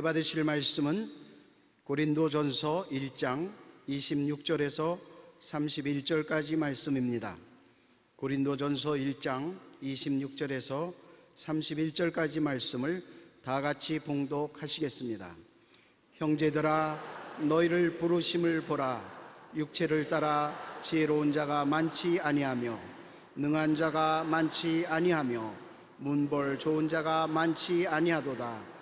받으실 말씀은 고린도전서 1장 26절에서 31절까지 말씀입니다. 고린도전서 1장 26절에서 31절까지 말씀을 다 같이 봉독하시겠습니다. 형제들아, 너희를 부르심을 보라. 육체를 따라 지혜로운 자가 많지 아니하며 능한 자가 많지 아니하며 문벌 좋은 자가 많지 아니하도다.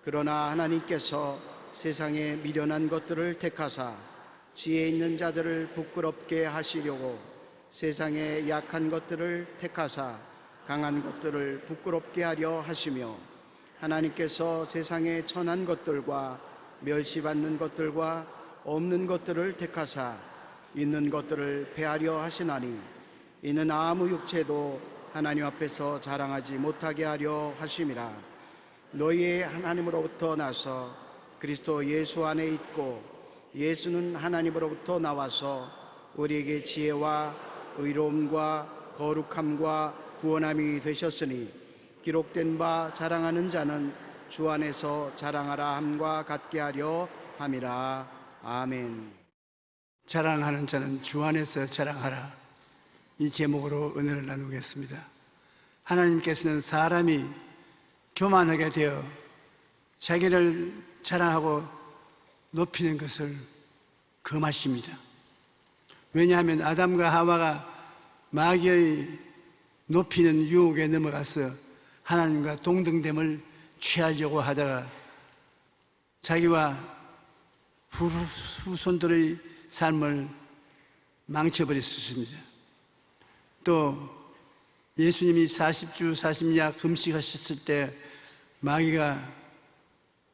그러나 하나님께서 세상에 미련한 것들을 택하사 지혜 있는 자들을 부끄럽게 하시려고 세상에 약한 것들을 택하사 강한 것들을 부끄럽게 하려 하시며, 하나님께서 세상에 천한 것들과 멸시받는 것들과 없는 것들을 택하사 있는 것들을 패하려 하시나니, 이는 아무 육체도 하나님 앞에서 자랑하지 못하게 하려 하심이라. 너희의 하나님으로부터 나서 그리스도 예수 안에 있고 예수는 하나님으로부터 나와서 우리에게 지혜와 의로움과 거룩함과 구원함이 되셨으니, 기록된 바 자랑하는 자는 주 안에서 자랑하라 함과 같게 하려 함이라. 아멘. 자랑하는 자는 주 안에서 자랑하라, 이 제목으로 은혜를 나누겠습니다. 하나님께서는 사람이 교만하게 되어 자기를 자랑하고 높이는 것을 금하십니다. 왜냐하면 아담과 하와가 마귀의 높이는 유혹에 넘어가서 하나님과 동등됨을 취하려고 하다가 자기와 후손들의 삶을 망쳐버렸습니다. 또 예수님이 40주 40야 금식하셨을 때 마귀가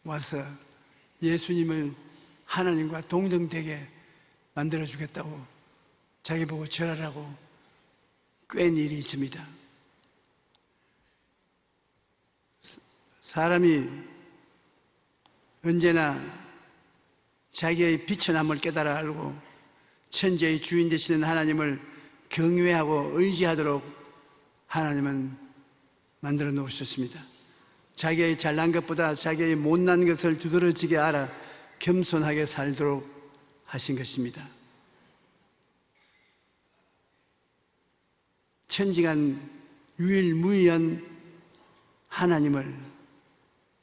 와서 예수님을 하나님과 동등되게 만들어주겠다고 자기 보고 절하라고 꿰는 일이 있습니다. 사람이 언제나 자기의 비천함을 깨달아 알고 천지의 주인 되시는 하나님을 경외하고 의지하도록 하나님은 만들어 놓으셨습니다. 자기의 잘난 것보다 자기의 못난 것을 두드러지게 알아 겸손하게 살도록 하신 것입니다. 천지간 유일무이한 하나님을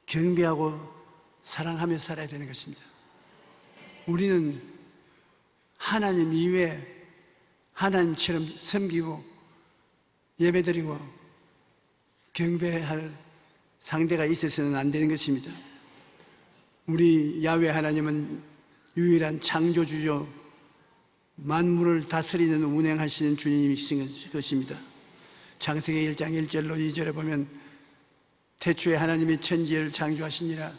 경배하고 사랑하며 살아야 되는 것입니다. 우리는 하나님 이외에 하나님처럼 섬기고 예배드리고 경배할 상대가 있어서는 안 되는 것입니다. 우리 야훼 하나님은 유일한 창조주요, 만물을 다스리는 운행하시는 주님이신 것입니다. 창세기 1장 1절로 2절에 보면 태초에 하나님이 천지를 창조하시니라.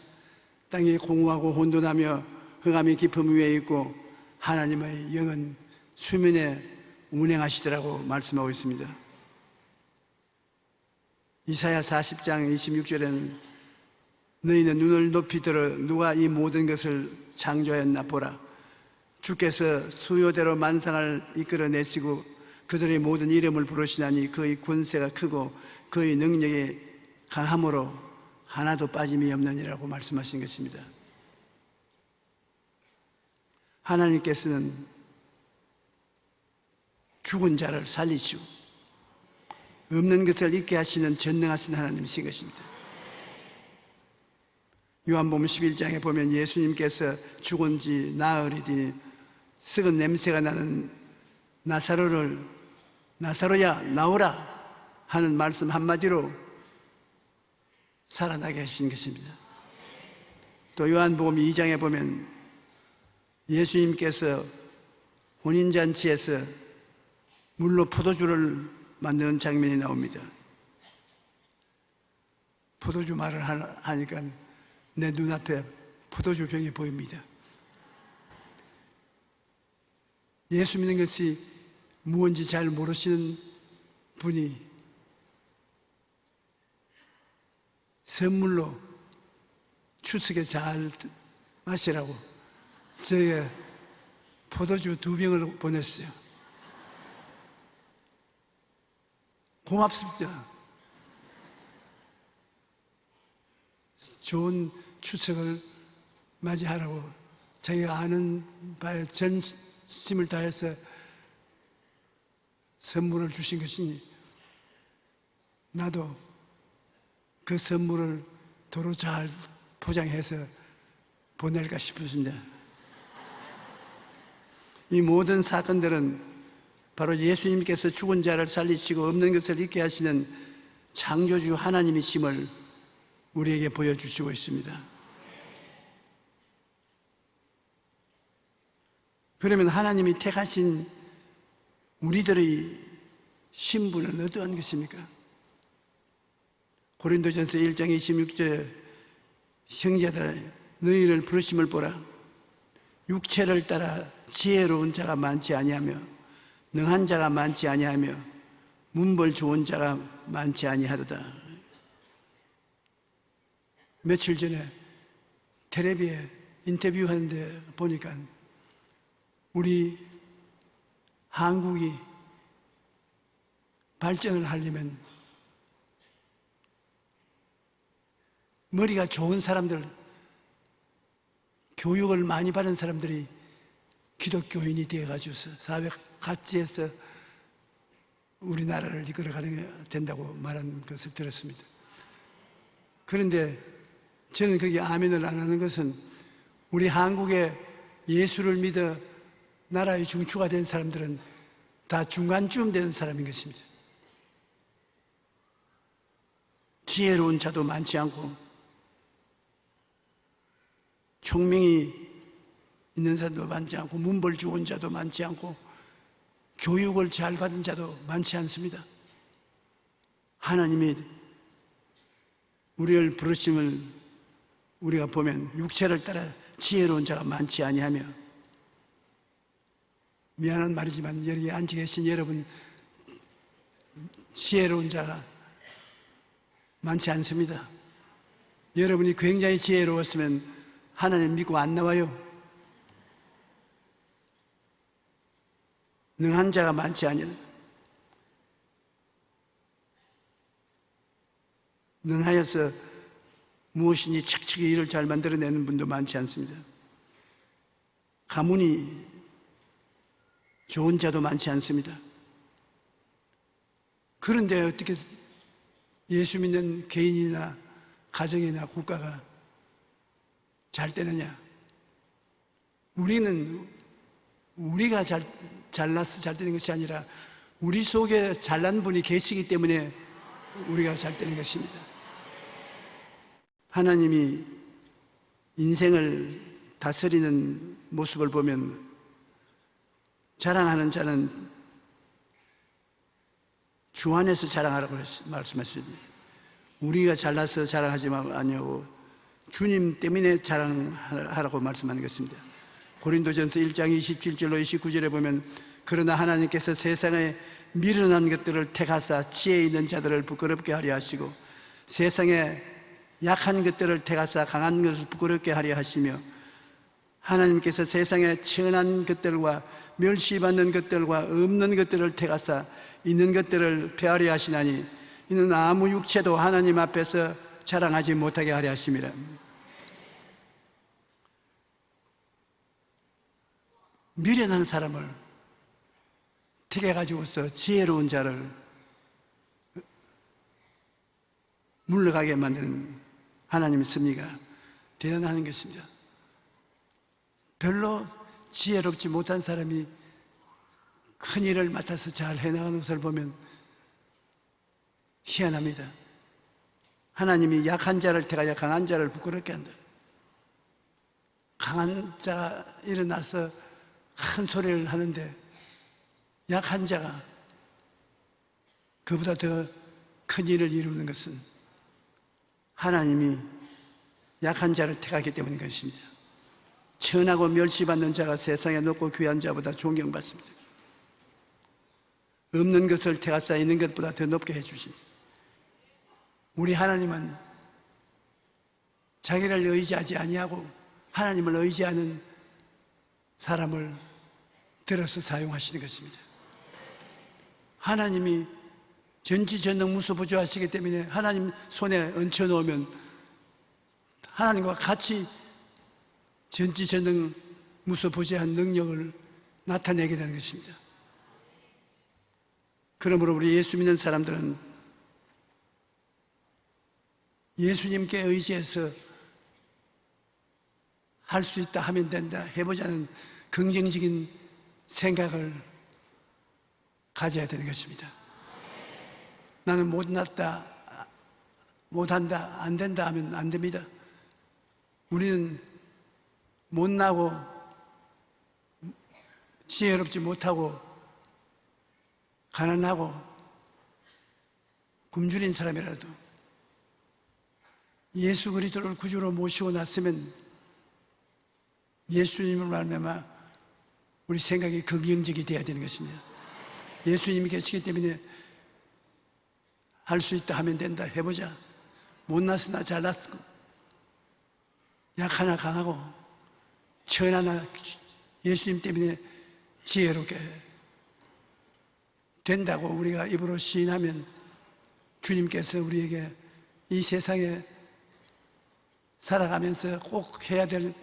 땅이 공허하고 혼돈하며 흑암이 깊음 위에 있고 하나님의 영은 수면에 운행하시더라고 말씀하고 있습니다. 이사야 40장 26절에는 너희는 눈을 높이 들어 누가 이 모든 것을 창조하였나 보라. 주께서 수요대로 만상을 이끌어내시고 그들의 모든 이름을 부르시나니 그의 권세가 크고 그의 능력이 강함으로 하나도 빠짐이 없느니라고 말씀하신 것입니다. 하나님께서는 죽은 자를 살리시고 없는 것을 있게 하시는 전능하신 하나님이신 것입니다. 요한복음 11장에 보면 예수님께서 죽은 지 나흘이니 썩은 냄새가 나는 나사로야 나오라 하는 말씀 한마디로 살아나게 하신 것입니다. 또 요한복음 2장에 보면 예수님께서 혼인잔치에서 물로 포도주를 만드는 장면이 나옵니다. 포도주 말을 하니까 내 눈앞에 포도주 병이 보입니다. 예수 믿는 것이 무엇인지 잘 모르시는 분이 선물로 추석에 잘 마시라고 저에게 포도주 2병을 보냈어요. 고맙습니다. 좋은 추석을 맞이하라고 자기가 아는 바에 전심을 다해서 선물을 주신 것이니 나도 그 선물을 도로 잘 포장해서 보낼까 싶습니다. 이 모든 사건들은 바로 예수님께서 죽은 자를 살리시고 없는 것을 있게 하시는 창조주 하나님이심을 우리에게 보여주시고 있습니다. 그러면 하나님이 택하신 우리들의 신분은 어떠한 것입니까? 고린도전서 1장 26절에 형제들아 너희를 부르심을 보라. 육체를 따라 지혜로운 자가 많지 아니하며 능한 자가 많지 아니하며 문벌 좋은 자가 많지 아니하도다. 며칠 전에 텔레비에 인터뷰하는데 보니까 우리 한국이 발전을 하려면 머리가 좋은 사람들, 교육을 많이 받은 사람들이 기독교인이 되어가지고서 사회 가치에서 우리나라를 이끌어가는 된다고 말한 것을 들었습니다. 그런데 저는 거기에 아멘을 안 하는 것은 우리 한국에 예수를 믿어 나라의 중추가 된 사람들은 다 중간쯤 되는 사람인 것입니다. 지혜로운 자도 많지 않고 총명이 있는 사람도 많지 않고 문벌 좋은 자도 많지 않고 교육을 잘 받은 자도 많지 않습니다. 하나님이 우리를 부르심을 우리가 보면 육체를 따라 지혜로운 자가 많지 아니하며, 미안한 말이지만 여기 앉아 계신 여러분 지혜로운 자가 많지 않습니다. 여러분이 굉장히 지혜로웠으면 하나님 믿고 안 나와요. 능한 자가 많지 아니하다. 능하여서 무엇이니 척척이 일을 잘 만들어내는 분도 많지 않습니다. 가문이 좋은 자도 많지 않습니다. 그런데 어떻게 예수 믿는 개인이나 가정이나 국가가 잘 되느냐? 우리가 잘나서 잘 되는 것이 아니라 우리 속에 잘난 분이 계시기 때문에 우리가 잘 되는 것입니다. 하나님이 인생을 다스리는 모습을 보면 자랑하는 자는 주 안에서 자랑하라고 말씀하십니다. 우리가 잘나서 자랑하지 아니하고 주님 때문에 자랑하라고 말씀하는 것입니다. 고린도전서 1장 27절로 29절에 보면 그러나 하나님께서 세상에 미련한 것들을 택하사 지혜 있는 자들을 부끄럽게 하려 하시고 세상에 약한 것들을 택하사 강한 것을 부끄럽게 하려 하시며 하나님께서 세상에 천한 것들과 멸시받는 것들과 없는 것들을 택하사 있는 것들을 폐하려 하시나니 이는 아무 육체도 하나님 앞에서 자랑하지 못하게 하려 하심이라. 미련한 사람을 택해가지고서 지혜로운 자를 물러가게 만드는 하나님의 섭리가 대단한 것입니다. 별로 지혜롭지 못한 사람이 큰 일을 맡아서 잘 해나가는 것을 보면 희한합니다. 하나님이 약한 자를 택하여 강한 자를 부끄럽게 한다. 강한 자가 일어나서 큰 소리를 하는데 약한 자가 그보다 더 큰 일을 이루는 것은 하나님이 약한 자를 택하기 때문인 것입니다. 천하고 멸시받는 자가 세상에 높고 귀한 자보다 존경받습니다. 없는 것을 택하사 있는 것보다 더 높게 해주십니다. 우리 하나님은 자기를 의지하지 아니하고 하나님을 의지하는 사람을 들어서 사용하시는 것입니다. 하나님이 전지전능무소부조하시기 때문에 하나님 손에 얹혀놓으면 하나님과 같이 전지전능 무소부재한 능력을 나타내게 되는 것입니다. 그러므로 우리 예수 믿는 사람들은 예수님께 의지해서 할 수 있다 하면 된다 해보자는 긍정적인 생각을 가져야 되는 것입니다. 나는 못났다, 못한다, 안 된다 하면 안 됩니다. 우리는 못나고 지혜롭지 못하고 가난하고 굶주린 사람이라도 예수 그리스도를 구주로 모시고 났으면 예수님을 말미암아 우리 생각이 긍정적이 되어야 되는 것입니다. 예수님이 계시기 때문에 할 수 있다 하면 된다 해보자. 못났으나 잘났고 약하나 강하고 천하나 예수님 때문에 지혜롭게 된다고 우리가 입으로 시인하면 주님께서 우리에게 이 세상에 살아가면서 꼭 해야 될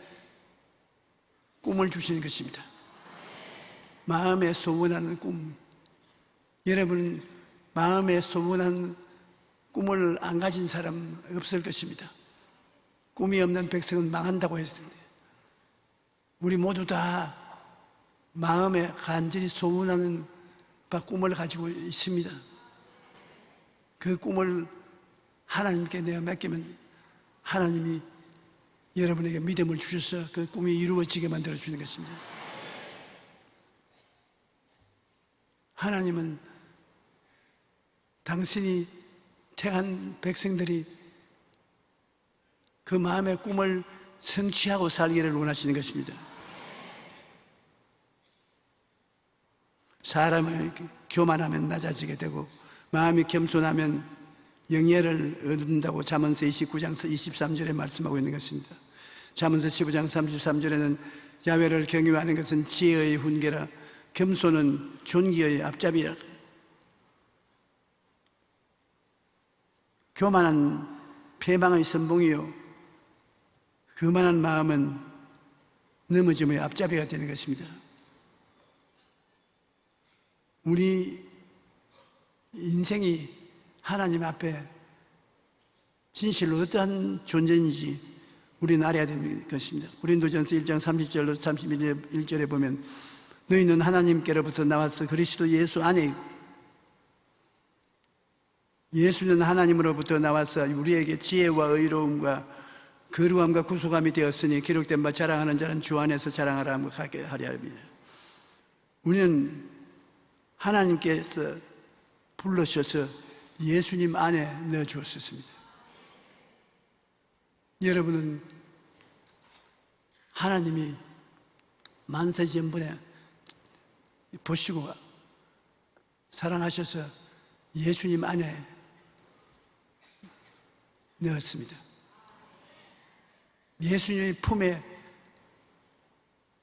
꿈을 주시는 것입니다. 마음에 소원하는 꿈. 여러분 마음에 소원한 꿈을 안 가진 사람 없을 것입니다. 꿈이 없는 백성은 망한다고 했습니다. 우리 모두 다 마음에 간절히 소원하는 꿈을 가지고 있습니다. 그 꿈을 하나님께 내어 맡기면 하나님이 여러분에게 믿음을 주셔서 그 꿈이 이루어지게 만들어 주는 것입니다. 하나님은 당신이 택한 백성들이 그 마음의 꿈을 성취하고 살기를 원하시는 것입니다. 사람이 교만하면 낮아지게 되고 마음이 겸손하면 영예를 얻는다고 잠언서 29장 23절에 말씀하고 있는 것입니다. 잠언서 15장 33절에는 야훼를 경유하는 것은 지혜의 훈계라 겸손은 존귀의 앞잡이라. 교만한 패망의 선봉이요 그만한 마음은 넘어짐의 앞잡이가 되는 것입니다. 우리 인생이 하나님 앞에 진실로 어떠한 존재인지 우리는 알아야 되는 것입니다. 고린도전서 1장 30절로 31절에 보면 너희는 하나님께로부터 나와서 그리스도 예수 안에 있고 예수는 하나님으로부터 나와서 우리에게 지혜와 의로움과 거룩함과 구속함이 되었으니 기록된 바 자랑하는 자는 주 안에서 자랑하라 하게 하려 합니다. 우리는 하나님께서 불러주셔서 예수님 안에 넣어주었습니다. 여러분은 하나님이 만세전분에 보시고 사랑하셔서 예수님 안에 넣었습니다. 예수님의 품에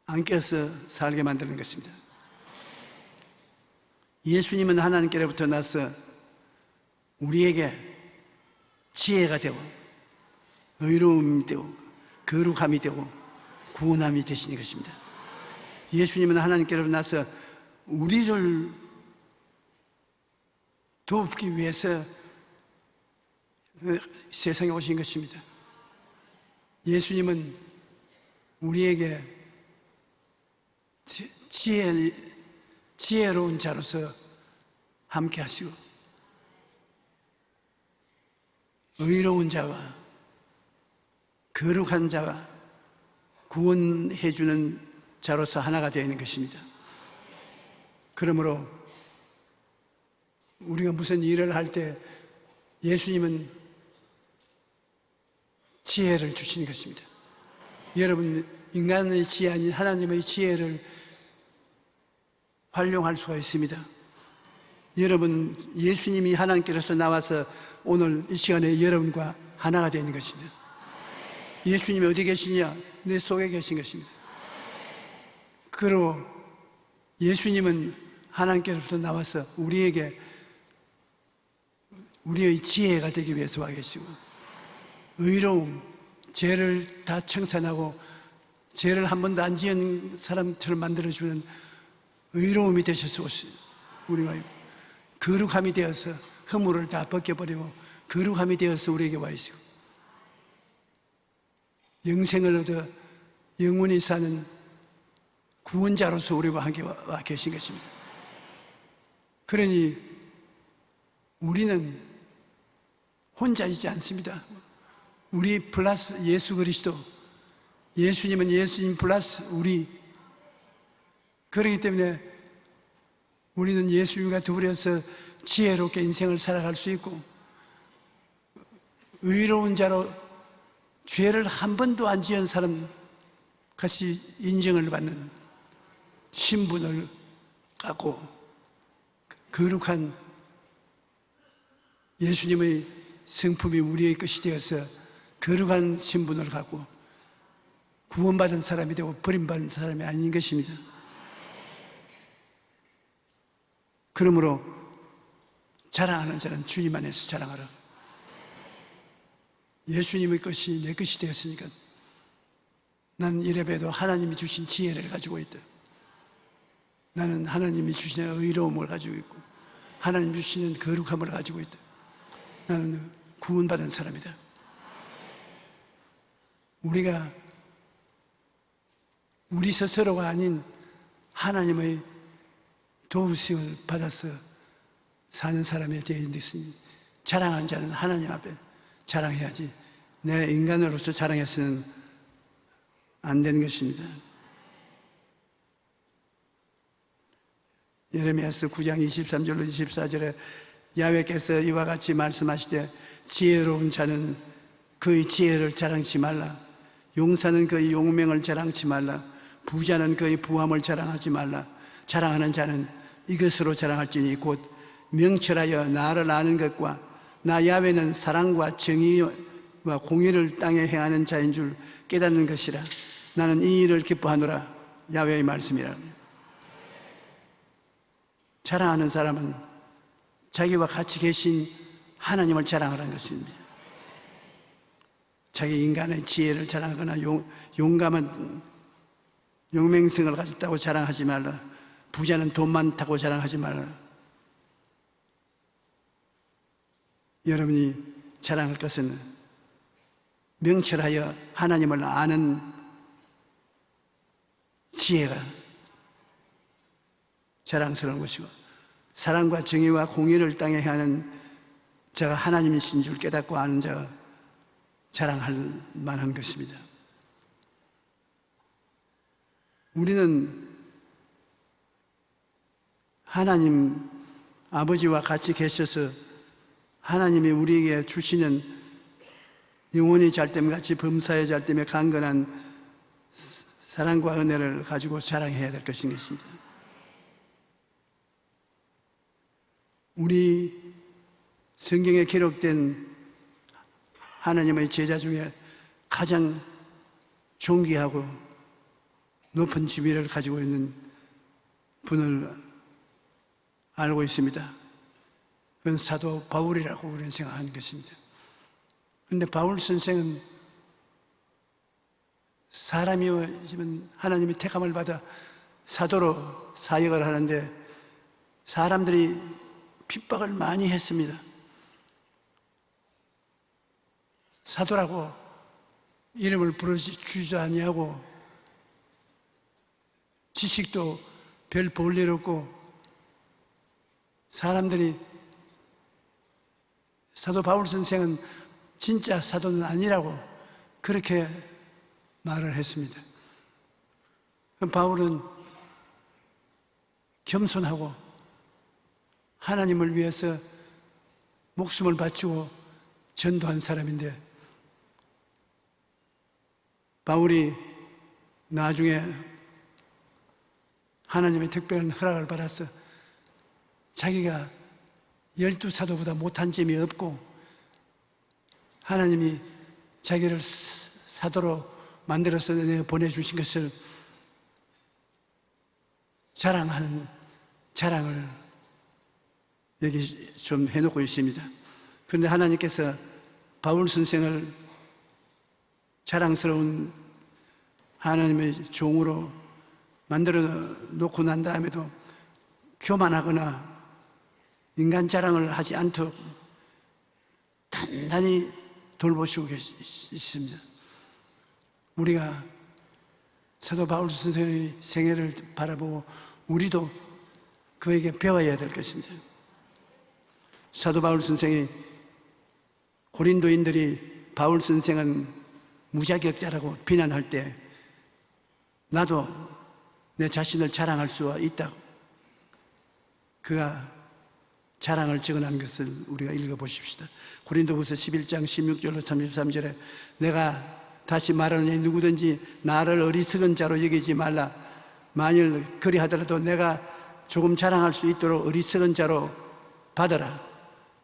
안겨서 살게 만드는 것입니다. 예수님은 하나님께로부터 나서 우리에게 지혜가 되고 의로움이 되고 거룩함이 되고 구원함이 되시는 것입니다. 예수님은 하나님께로부터 나서 우리를 돕기 위해서 세상에 오신 것입니다. 예수님은 우리에게 지혜로운 자로서 함께 하시고 의로운 자와 거룩한 자와 구원해 주는 자로서 하나가 되어 있는 것입니다. 그러므로 우리가 무슨 일을 할 때 예수님은 지혜를 주시는 것입니다. 여러분, 인간의 지혜 아닌 하나님의 지혜를 활용할 수가 있습니다. 여러분, 예수님이 하나님께로서 나와서 오늘 이 시간에 여러분과 하나가 되는 것입니다. 예수님이 어디 계시냐? 내 속에 계신 것입니다. 그리고 예수님은 하나님께로부터 나와서 우리에게 우리의 지혜가 되기 위해서 와 계시고 의로움, 죄를 다 청산하고 죄를 한 번도 안 지은 사람처럼 만들어주는 의로움이 되셔서 우리가 거룩함이 되어서 허물을 다 벗겨버리고 거룩함이 되어서 우리에게 와 있고 영생을 얻어 영원히 사는 구원자로서 우리와 함께 와 계신 것입니다. 그러니 우리는 혼자이지 않습니다. 우리 플러스 예수 그리스도, 예수님은 예수님 플러스 우리. 그렇기 때문에 우리는 예수님과 더불어서 지혜롭게 인생을 살아갈 수 있고 의로운 자로 죄를 한 번도 안 지은 사람 같이 인정을 받는 신분을 갖고 거룩한 예수님의 성품이 우리의 것이 되어서 거룩한 신분을 갖고 구원받은 사람이 되고 버림받은 사람이 아닌 것입니다. 그러므로 자랑하는 자는 주님 안에서 자랑하라. 예수님의 것이 내 것이 되었으니까 난 이래봬도 하나님이 주신 지혜를 가지고 있다. 나는 하나님이 주시는 의로움을 가지고 있고 하나님 주시는 거룩함을 가지고 있다. 나는 구원받은 사람이다. 우리가 우리 스스로가 아닌 하나님의 도우심을 받아서 사는 사람이 되어 있으니 자랑한 자는 하나님 앞에 자랑해야지 내 인간으로서 자랑해서는 안 되는 것입니다. 예레미야서 9장 23절로 24절에 야훼께서 이와 같이 말씀하시되 지혜로운 자는 그의 지혜를 자랑치 말라. 용사는 그의 용맹을 자랑치 말라. 부자는 그의 부함을 자랑하지 말라. 자랑하는 자는 이것으로 자랑할지니 곧 명철하여 나를 아는 것과 나 야훼는 사랑과 정의와 공의를 땅에 행하는 자인 줄 깨닫는 것이라. 나는 이 일을 기뻐하노라. 야훼의 말씀이라. 자랑하는 사람은 자기와 같이 계신 하나님을 자랑하라는 것입니다. 자기 인간의 지혜를 자랑하거나 용감한 용맹성을 가졌다고 자랑하지 말라. 부자는 돈 많다고 자랑하지 말라. 여러분이 자랑할 것은 명철하여 하나님을 아는 지혜가 자랑스러운 것이고 사랑과 정의와 공의를 땅에 행하는 자가 하나님이신 줄 깨닫고 아는 자가 자랑할 만한 것입니다. 우리는 하나님 아버지와 같이 계셔서 하나님이 우리에게 주시는 영원히 잘됨같이 범사에 잘됨에 강건한 사랑과 은혜를 가지고 자랑해야 될 것인 것입니다. 우리 성경에 기록된 하나님의 제자 중에 가장 존귀하고 높은 지위를 가지고 있는 분을 알고 있습니다. 그건 사도 바울이라고 우리는 생각하는 것입니다. 그런데 바울 선생은 사람이지만 하나님이 택함을 받아 사도로 사역을 하는데 사람들이 핍박을 많이 했습니다. 사도라고 이름을 부르주지도 아니하고 지식도 별 볼 일 없고 사람들이 사도 바울 선생은 진짜 사도는 아니라고 그렇게 말을 했습니다. 그럼 바울은 겸손하고 하나님을 위해서 목숨을 바치고 전도한 사람인데 바울이 나중에 하나님의 특별한 허락을 받아서 자기가 12사도보다 못한 점이 없고 하나님이 자기를 사도로 만들어서 보내주신 것을 자랑하는 자랑을 여기 좀 해놓고 있습니다. 그런데 하나님께서 바울 선생을 자랑스러운 하나님의 종으로 만들어 놓고 난 다음에도 교만하거나 인간 자랑을 하지 않도록 단단히 돌보시고 계십니다. 우리가 사도 바울 선생의 생애를 바라보고 우리도 그에게 배워야 될 것입니다. 사도 바울 선생이 고린도인들이 바울 선생은 무자격자라고 비난할 때 나도 내 자신을 자랑할 수 있다고 그가 자랑을 적어놓은 것을 우리가 읽어보십시다. 고린도후서 11장 16절로 33절에 내가 다시 말하노니 누구든지 나를 어리석은 자로 여기지 말라. 만일 그리하더라도 내가 조금 자랑할 수 있도록 어리석은 자로 받아라.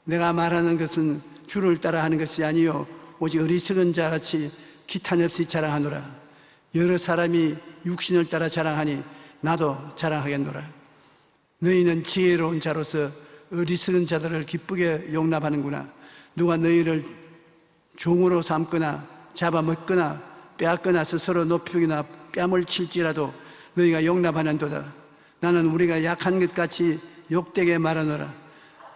내가 말하는 것은 주를 따라 하는 것이 아니요 오직 어리석은 자같이 기탄 없이 자랑하노라. 여러 사람이 육신을 따라 자랑하니 나도 자랑하겠노라. 너희는 지혜로운 자로서 어리석은 자들을 기쁘게 용납하는구나. 누가 너희를 종으로 삼거나 잡아먹거나 빼앗거나 스스로 높이거나 뺨을 칠지라도 너희가 용납하는도다. 나는 우리가 약한 것 같이 욕되게 말하노라.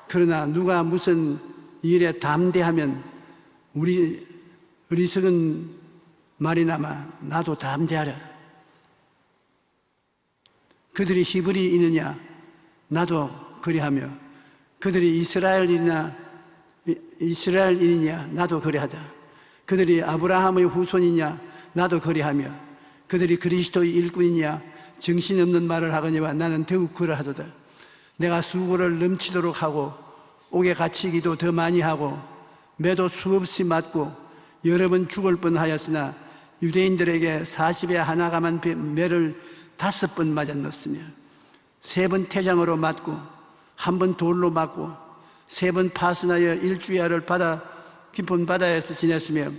그러나 누가 무슨 일에 담대하면 우리 어리석은 말이나마 나도 담대하라. 그들이 히브리인이냐 나도 그리하며 그들이 이스라엘인이냐 나도 그리하다. 그들이 아브라함의 후손이냐 나도 그리하며 그들이 그리스도의 일꾼이냐 정신없는 말을 하거니와 나는 더욱 그러하도다. 내가 수고를 넘치도록 하고 옥에 갇히기도 더 많이 하고 매도 수없이 맞고 여러 번 죽을 뻔하였으나 유대인들에게 40에 하나가만 매를 5번 맞아 넣었으며 3번 태장으로 맞고 1번 돌로 맞고 3번 파선하여 일주야를 깊은 바다에서 지냈으며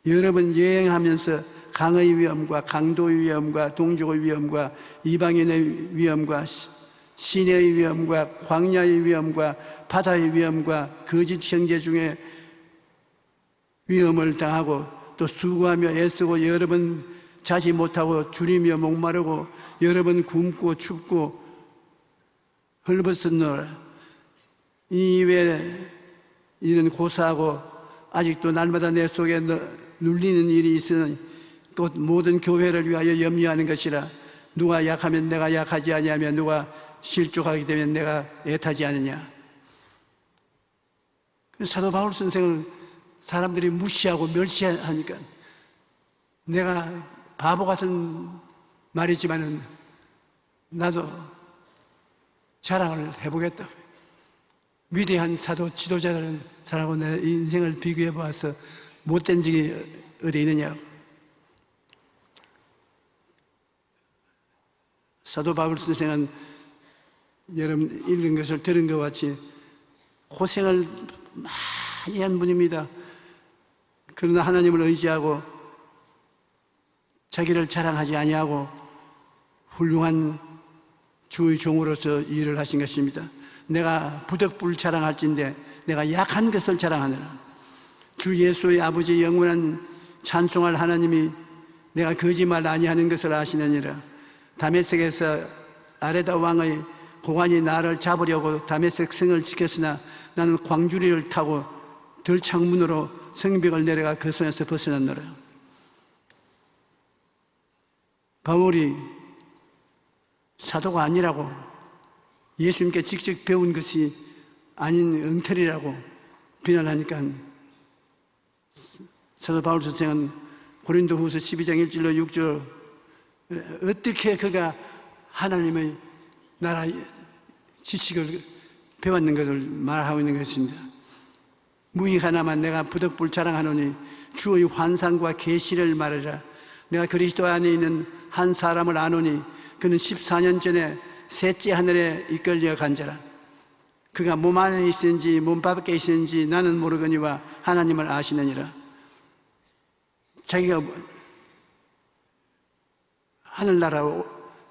여러 번 여행하면서 강의 위험과 강도의 위험과 동족의 위험과 이방인의 위험과 시내의 위험과 광야의 위험과 바다의 위험과 거짓 형제 중에 위험을 당하고 또 수고하며 애쓰고 여러 번 자지 못하고 줄이며 목마르고 여러 번 굶고 춥고 헐벗었노라. 이외에 이는 고사하고 아직도 날마다 내 속에 눌리는 일이 있으니 또 모든 교회를 위하여 염려하는 것이라. 누가 약하면 내가 약하지 아니하며 누가 실족하게 되면 내가 애타지 않느냐. 사도 바울 선생을 사람들이 무시하고 멸시하니까 내가 바보 같은 말이지만은 나도 자랑을 해보겠다. 위대한 사도 지도자들은 사람하고 내 인생을 비교해 보아서 못된 적이 어디 있느냐. 사도 바울 선생은 여러분 읽은 것을 들은 것 같이 고생을 많이 한 분입니다. 그러나 하나님을 의지하고 자기를 자랑하지 아니하고 훌륭한 주의 종으로서 일을 하신 것입니다. 내가 부득불 자랑할진대 내가 약한 것을 자랑하느라. 주 예수의 아버지 영원한 찬송할 하나님이 내가 거짓말 아니하는 것을 아시느니라. 다메섹에서 아레다 왕의 고관이 나를 잡으려고 다메섹 성을 지켰으나 나는 광주리를 타고 들창문으로 성벽을 내려가 그 손에서 벗어났노라. 바울이 사도가 아니라고 예수님께 직접 배운 것이 아닌 엉터리라고 비난하니까 사도 바울 선생은 고린도후서 12장 1절로 6절 어떻게 그가 하나님의 나라 지식을 배웠는 것을 말하고 있는 것입니다. 무익 하나만 내가 부득불 자랑하노니 주의 환상과 계시를 말하라. 내가 그리스도 안에 있는 한 사람을 아노니 그는 14년 전에 셋째 하늘에 이끌려 간 자라. 그가 몸 안에 있는지 몸 밖에 있는지 나는 모르거니와 하나님을 아시느니라. 자기가 하늘나라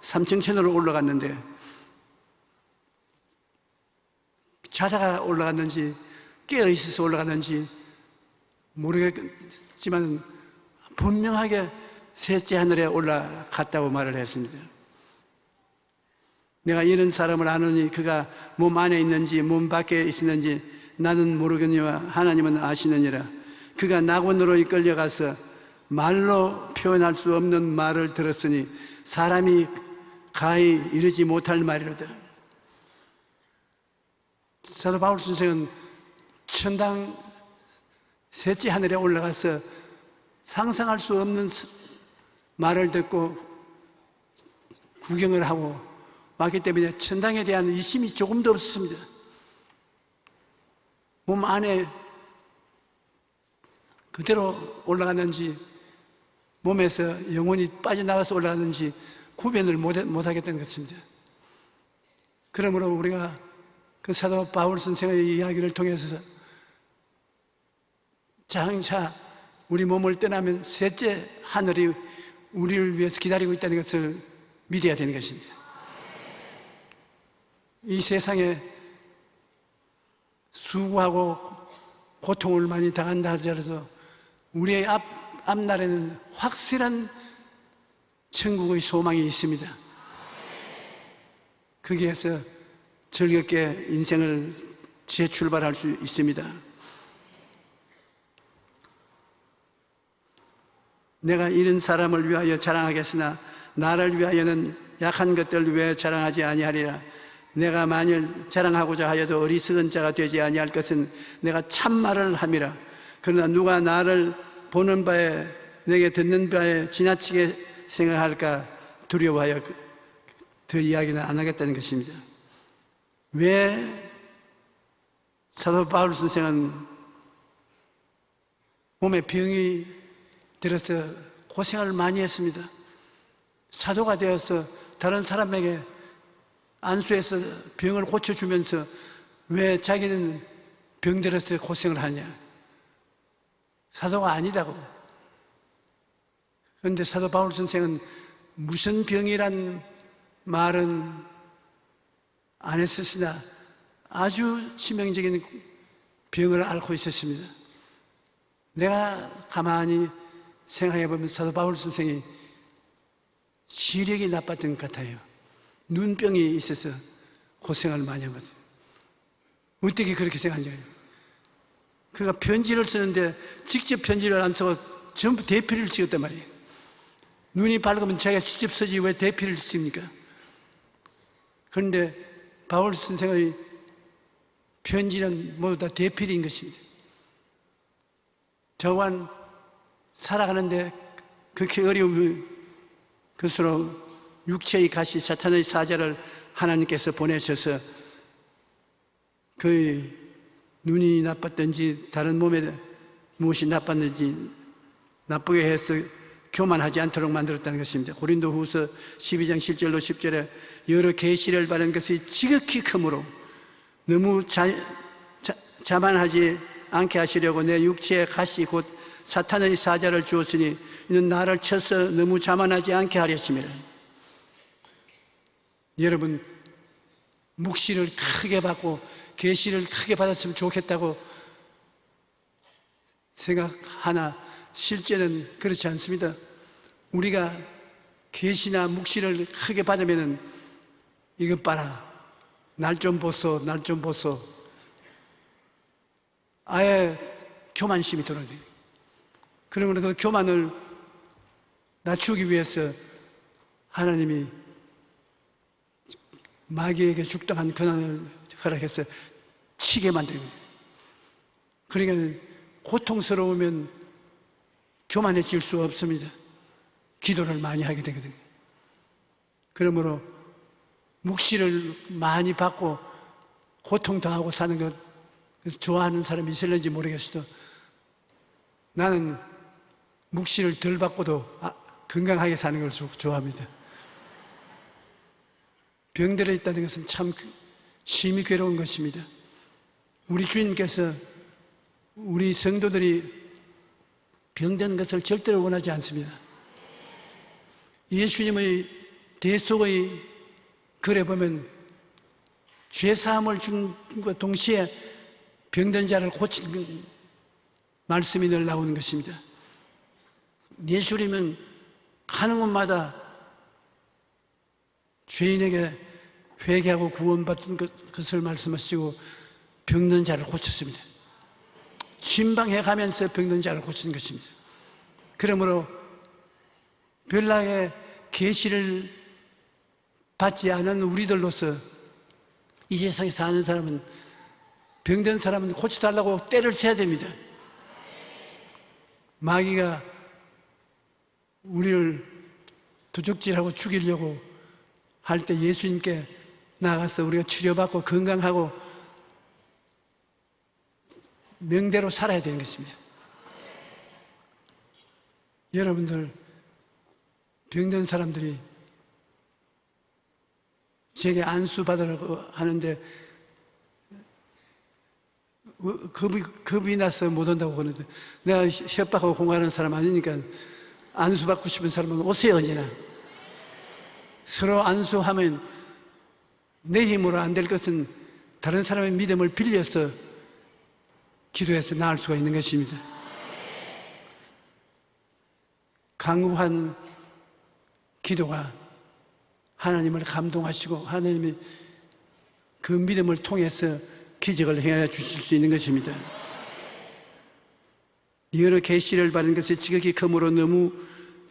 삼층천으로 올라갔는데 자다가 올라갔는지 깨어있어서 올라갔는지 모르겠지만 분명하게 셋째 하늘에 올라갔다고 말을 했습니다. 내가 이런 사람을 아노니 그가 몸 안에 있는지 몸 밖에 있었는지 나는 모르겠니와 하나님은 아시느니라. 그가 낙원으로 이끌려가서 말로 표현할 수 없는 말을 들었으니 사람이 가히 이르지 못할 말이로다. 사도 바울 선생은 천당 셋째 하늘에 올라가서 상상할 수 없는 말을 듣고 구경을 하고 왔기 때문에 천당에 대한 의심이 조금도 없습니다. 몸 안에 그대로 올라갔는지 몸에서 영혼이 빠져나와서 올라갔는지 구별을 못하겠다는 것입니다. 그러므로 우리가 그 사도 바울 선생의 이야기를 통해서 장차 우리 몸을 떠나면 셋째 하늘이 우리를 위해서 기다리고 있다는 것을 믿어야 되는 것입니다. 이 세상에 수고하고 고통을 많이 당한다 하더라도 우리의 앞날에는 확실한 천국의 소망이 있습니다. 거기에서 즐겁게 인생을 재출발할 수 있습니다. 내가 이런 사람을 위하여 자랑하겠으나 나를 위하여는 약한 것들 왜 자랑하지 아니하리라. 내가 만일 자랑하고자 하여도 어리석은 자가 되지 아니할 것은 내가 참말을 함이라. 그러나 누가 나를 보는 바에 내게 듣는 바에 지나치게 생각할까 두려워하여 더 이야기는 안 하겠다는 것입니다. 왜 사도 바울 선생은 몸에 병이 들어서 고생을 많이 했습니다. 사도가 되어서 다른 사람에게 안수해서 병을 고쳐주면서 왜 자기는 병들어서 고생을 하냐? 사도가 아니다고. 그런데 사도 바울 선생은 무슨 병이란 말은 안 했으나 아주 치명적인 병을 앓고 있었습니다. 내가 가만히 생각해 보면 사도 바울 선생이 시력이 나빴던 것 같아요. 눈병이 있어서 고생을 많이 한 거죠. 어떻게 그렇게 생각하냐요? 그가 편지를 쓰는데 직접 편지를 안 쓰고 전부 대필을 찍었단 말이에요. 눈이 밝으면 자기가 직접 쓰지 왜 대필을 씁니까? 그런데 바울 선생의 편지는 모두 다 대필인 것입니다. 저wan 살아가는데 그렇게 어려운 것으로 육체의 가시 사탄의 사자를 하나님께서 보내셔서 그 눈이 나빴든지 다른 몸에 무엇이 나빴는지 나쁘게 해서 교만하지 않도록 만들었다는 것입니다. 고린도후서 12장 7절로 10절에 여러 계시를 받은 것이 지극히 크므로 너무 자만하지 않게 하시려고 내 육체의 가시 곧 사탄의 사자를 주었으니 이는 나를 쳐서 너무 자만하지 않게 하렸습니다. 여러분 묵시를 크게 받고 계시를 크게 받았으면 좋겠다고 생각하나 실제는 그렇지 않습니다. 우리가 계시나 묵시를 크게 받으면은 이것 봐라 날 좀 보소 날 좀 보소 아예 교만심이 들어오죠. 그러면 그 교만을 낮추기 위해서 하나님이 마귀에게 죽당한 고난을 허락해서 치게 만드는 거예요. 그러니까 고통스러우면 교만해질 수 없습니다. 기도를 많이 하게 되거든요. 그러므로 묵시를 많이 받고 고통당하고 사는 것 좋아하는 사람이 있을는지 모르겠어도 나는 묵시를 덜 받고도 건강하게 사는 걸 좋아합니다. 병들어 있다는 것은 참 심히 괴로운 것입니다. 우리 주님께서 우리 성도들이 병든 것을 절대로 원하지 않습니다. 예수님의 대속의 글에 보면 죄사함을 준 것과 동시에 병든 자를 고친 말씀이 늘 나오는 것입니다. 예수님은 가는 곳마다 죄인에게 회개하고 구원받은 것을 말씀하시고 병든 자를 고쳤습니다. 신방해 가면서 병든 자를 고친 것입니다. 그러므로 별나의 계시를 받지 않은 우리들로서 이 세상에 사는 사람은, 병든 사람은 고쳐달라고 때를 써야 됩니다. 마귀가 우리를 도적질하고 죽이려고 할 때 예수님께 나가서 우리가 치료받고 건강하고 명대로 살아야 되는 것입니다. 여러분들, 병든 사람들이 제게 안수 받으라고 하는데 겁이 나서 못 온다고 그러는데, 내가 협박하고 공갈하는 사람 아니니까 안수 받고 싶은 사람은 오세요. 언제나 서로 안수하면 내 힘으로 안 될 것은 다른 사람의 믿음을 빌려서 기도해서 나을 수가 있는 것입니다. 강구한 기도가 하나님을 감동하시고 하나님이 그 믿음을 통해서 기적을 행하여 주실 수 있는 것입니다. 여러 계시를 받은 것이 지극히 크므로 너무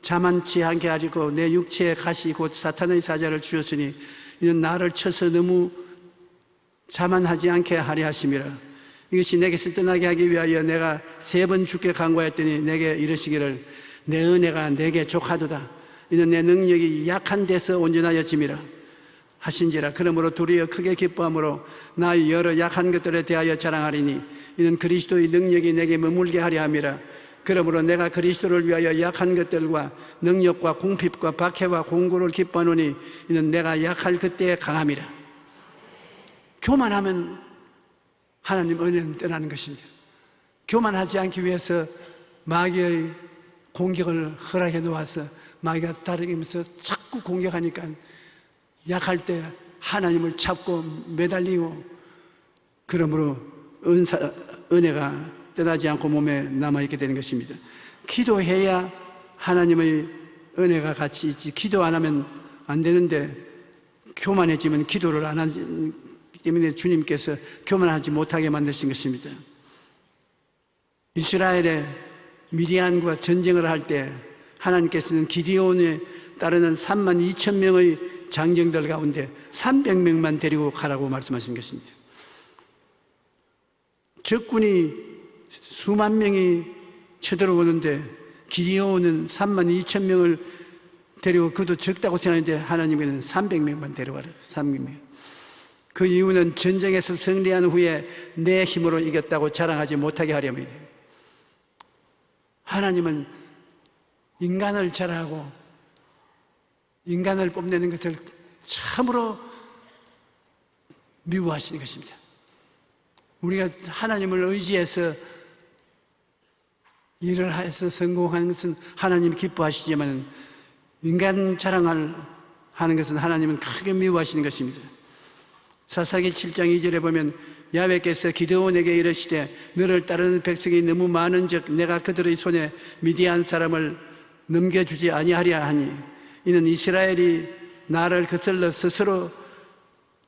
자만치 않게 하리고 내 육체의 가시 곧 사탄의 사자를 주었으니 이는 나를 쳐서 너무 자만하지 않게 하려 하심이라. 이것이 내게서 떠나게 하기 위하여 내가 3번 주께 간구하였더니 내게 이르시기를 내 은혜가 내게 족하도다. 이는 내 능력이 약한 데서 온전하여짐이라 하신지라. 그러므로 도리어 크게 기뻐함으로 나의 여러 약한 것들에 대하여 자랑하리니 이는 그리스도의 능력이 내게 머물게 하려 함이라. 그러므로 내가 그리스도를 위하여 약한 것들과 능력과 궁핍과 박해와 공고를 기뻐하노니 이는 내가 약할 그때에 강함이라. 교만하면 하나님 은혜는 떠나는 것입니다. 교만하지 않기 위해서 마귀의 공격을 허락해 놓아서 마귀가 다니면서 자꾸 공격하니까 약할 때 하나님을 찾고 매달리고, 그러므로 은혜가 떠나지 않고 몸에 남아있게 되는 것입니다. 기도해야 하나님의 은혜가 같이 있지, 기도 안 하면 안 되는데 교만해지면 기도를 안 하기 때문에 주님께서 교만하지 못하게 만드신 것입니다. 이스라엘의 미디안과 전쟁을 할 때 하나님께서는 기드온에 따르는 32,000명의 장정들 가운데 300명만 데리고 가라고 말씀하신 것입니다. 적군이 수만 명이 쳐들어오는데 기드온은 32,000명을 데리고, 그도 적다고 생각하는데 하나님께는 300명만 데려가라. 300명. 그 이유는 전쟁에서 승리한 후에 내 힘으로 이겼다고 자랑하지 못하게 하려면, 하나님은 인간을 자랑하고 인간을 뽐내는 것을 참으로 미워하시는 것입니다. 우리가 하나님을 의지해서 일을 해서 성공하는 것은 하나님이 기뻐하시지만 인간 자랑을 하는 것은 하나님은 크게 미워하시는 것입니다. 사사기 7장 2절에 보면 야훼께서 기드온에게 이르시되 너를 따르는 백성이 너무 많은즉 내가 그들의 손에 미디안 사람을 넘겨주지 아니하리라 하니 이는 이스라엘이 나를 거슬러 스스로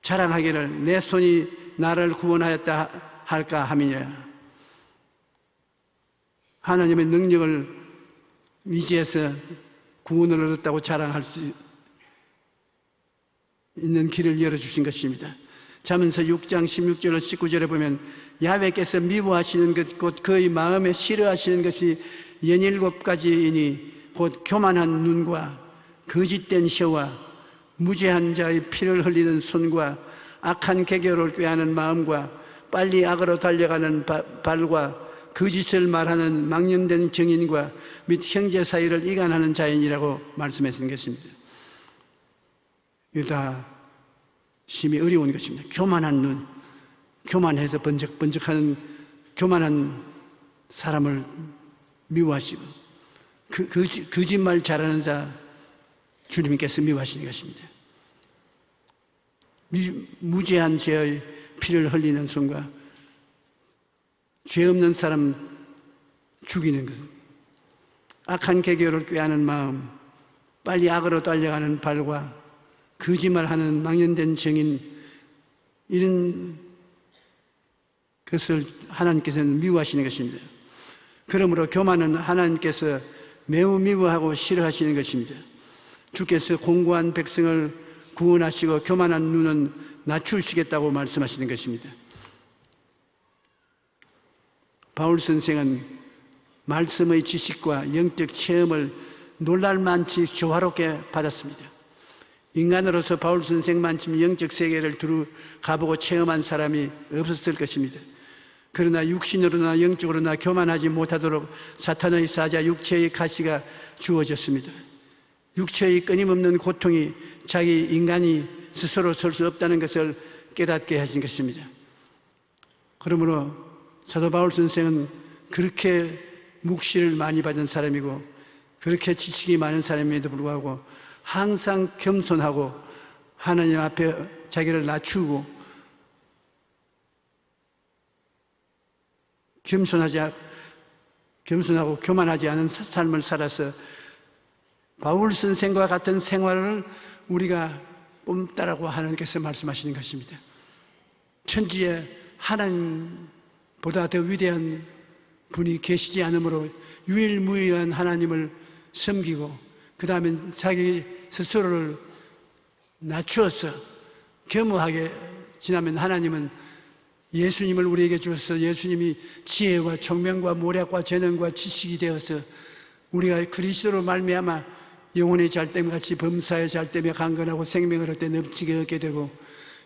자랑하기를 내 손이 나를 구원하였다 할까 함이니라. 하나님의 능력을 의지해서 구원을 얻었다고 자랑할 수 있는 길을 열어주신 것입니다. 잠언서 6장 16절로 19절에 보면 야훼께서 미워하시는 것 곧 그의 마음에 싫어하시는 것이 17가지이니 곧 교만한 눈과 거짓된 혀와 무죄한 자의 피를 흘리는 손과 악한 계교를 꾀하는 마음과 빨리 악으로 달려가는 발과 거짓을 말하는 망령된 정인과 및 형제 사이를 이간하는 자인이라고 말씀하시는 것입니다. 이거 다 심히 어려운 것입니다. 교만한 눈, 교만해서 번쩍번쩍하는 교만한 사람을 미워하시고 거짓말 잘하는 자 주님께서 미워하시는 것입니다. 무죄한 죄의 피를 흘리는 손과 죄 없는 사람 죽이는 것, 악한 계교를 꾀하는 마음, 빨리 악으로 달려가는 발과 거짓말하는 망연된 정인, 이런 것을 하나님께서는 미워하시는 것입니다. 그러므로 교만은 하나님께서 매우 미워하고 싫어하시는 것입니다. 주께서 공고한 백성을 구원하시고 교만한 눈은 낮추시겠다고 말씀하시는 것입니다. 바울 선생은 말씀의 지식과 영적 체험을 놀랄만치 조화롭게 받았습니다. 인간으로서 바울 선생만큼 영적 세계를 두루 가보고 체험한 사람이 없었을 것입니다. 그러나 육신으로나 영적으로나 교만하지 못하도록 사탄의 사자 육체의 가시가 주어졌습니다. 육체의 끊임없는 고통이 자기 인간이 스스로 설 수 없다는 것을 깨닫게 하신 것입니다. 그러므로 사도 바울 선생은 그렇게 묵시를 많이 받은 사람이고 그렇게 지식이 많은 사람임에도 불구하고 항상 겸손하고 하나님 앞에 자기를 낮추고 겸손하고 교만하지 않은 삶을 살아서 바울 선생과 같은 생활을 우리가 뽐따라고 하나님께서 말씀하시는 것입니다. 천지에 하나님보다 더 위대한 분이 계시지 않으므로 유일무이한 하나님을 섬기고 그 다음에 자기 스스로를 낮추어서 겸허하게 지나면 하나님은 예수님을 우리에게 주어서 예수님이 지혜와 총명과 모략과 재능과 지식이 되어서 우리가 그리스도로 말미암아 영혼의 잘됨 같이 범사의 잘됨에 강건하고 생명을 얻되 넘치게 얻게 되고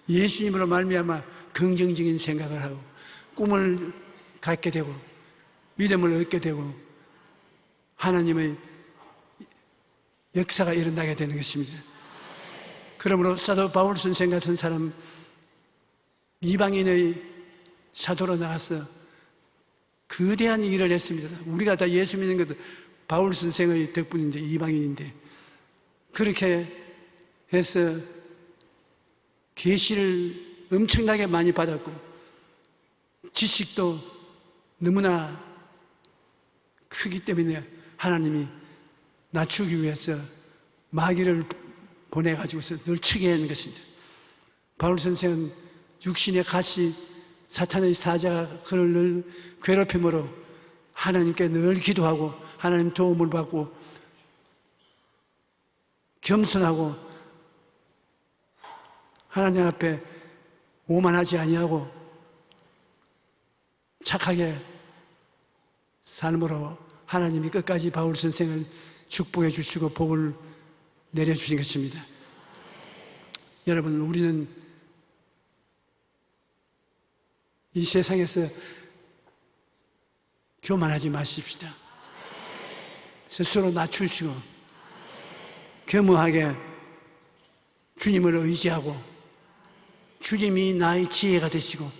예수님으로 말미암아 긍정적인 생각을 하고 꿈을 갖게 되고 믿음을 얻게 되고 하나님의 역사가 일어나게 되는 것입니다. 그러므로 사도 바울 선생 같은 사람, 이방인의 사도로 나가서 거대한 일을 했습니다. 우리가 다 예수 믿는 것도 바울 선생의 덕분인데, 이방인인데 그렇게 해서 계시를 엄청나게 많이 받았고 지식도 너무나 크기 때문에 하나님이 낮추기 위해서 마귀를 보내가지고서 늘 치게 하는 것입니다. 바울 선생은 육신의 가시, 사탄의 사자가 그를 늘 괴롭힘으로 하나님께 늘 기도하고 하나님 도움을 받고 겸손하고 하나님 앞에 오만하지 아니하고 착하게 삶으로 하나님이 끝까지 바울 선생을 축복해 주시고 복을 내려주신 것입니다. 여러분, 우리는 이 세상에서 교만하지 마십시다. 스스로 낮추시고 겸허하게 주님을 의지하고 주님이 나의 지혜가 되시고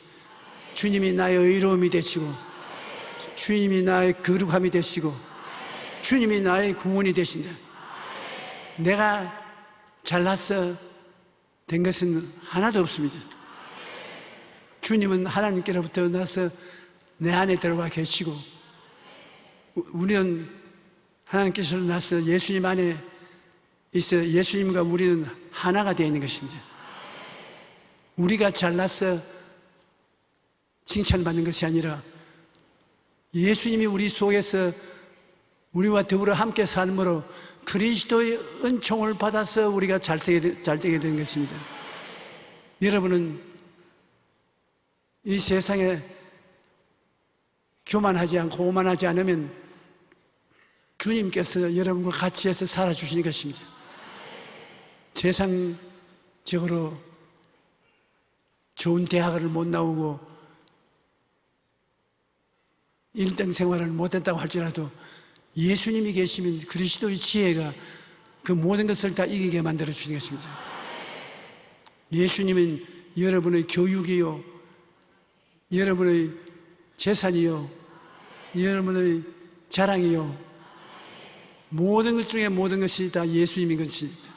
주님이 나의 의로움이 되시고 주님이 나의 거룩함이 되시고 주님이 나의 구원이 되신다. 내가 잘나서 된 것은 하나도 없습니다. 주님은 하나님께로부터 나서 내 안에 들어와 계시고 우리는 하나님께서 나서 예수님 안에 있어 예수님과 우리는 하나가 되어 있는 것입니다. 우리가 잘나서 칭찬받는 것이 아니라 예수님이 우리 속에서 우리와 더불어 함께 삶으로 그리스도의 은총을 받아서 우리가 잘되게 되는 것입니다. 여러분은 이 세상에 교만하지 않고 오만하지 않으면 주님께서 여러분과 같이 해서 살아주시는 것입니다. 세상적으로 좋은 대학을 못 나오고 1등 생활을 못했다고 할지라도 예수님이 계시면 그리스도의 지혜가 그 모든 것을 다 이기게 만들어 주시는 것입니다. 예수님은 여러분의 교육이요, 여러분의 재산이요, 여러분의 자랑이요, 모든 것 중에 모든 것이 다 예수님인 것입니다.